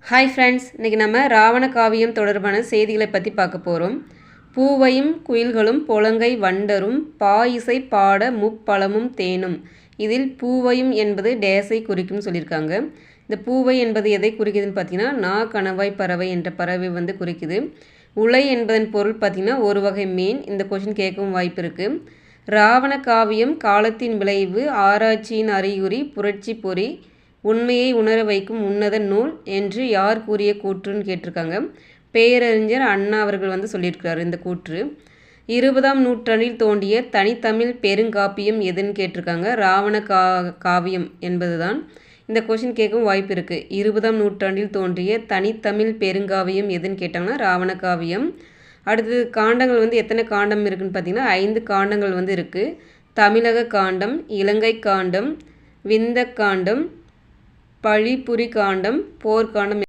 Hi friends, இன்றைக்கி நம்ம ராவண காவியம் தொடர்பான செய்திகளை பற்றி பார்க்க போகிறோம். பூவையும் குயில்களும் பொலங்கை வண்டரும் பாயிசை பாட முப்பழமும் தேனும். இதில் பூவையும் என்பது டேஸை குறிக்கும் சொல்லியிருக்காங்க. இந்த பூவை என்பது எதை குறிக்குதுன்னு பார்த்தீங்கன்னா கணவாய் பறவை என்ற பறவை குறிக்குது. உலை என்பதன் பொருள் பார்த்திங்கன்னா ஒரு வகை மீன். இந்த கொஷின் கேட்கவும் வாய்ப்பு இருக்குது. ராவண காவியம் காலத்தின் விளைவு, ஆராய்ச்சியின் அறிகுறி, புரட்சி பொறி, உண்மையை உணர வைக்கும் உன்னத நூல் என்று யார் கூறிய கூற்றுன்னு கேட்டிருக்காங்க. பேரறிஞர் அண்ணா அவர்கள் சொல்லியிருக்கிறார் இந்த கூற்று. 20ஆம் நூற்றாண்டில் தோன்றிய தனித்தமிழ் பெருங்காப்பியம் எதுன்னு கேட்டிருக்காங்க. ராவண காவியம் என்பது தான். இந்த கொஷின் கேட்கவும் வாய்ப்பு இருக்குது. 20ஆம் நூற்றாண்டில் தோன்றிய தனித்தமிழ் பெருங்காவியம் எதுன்னு கேட்டாங்கன்னா ராவண காவியம். அடுத்தது காண்டங்கள் எத்தனை காண்டம் இருக்குதுன்னு பார்த்தீங்கன்னா 5 காண்டங்கள் இருக்குது. தமிழக காண்டம், இலங்கை காண்டம், விந்த காண்டம், பழிபுரி காண்டம், போர்க்காண்டம்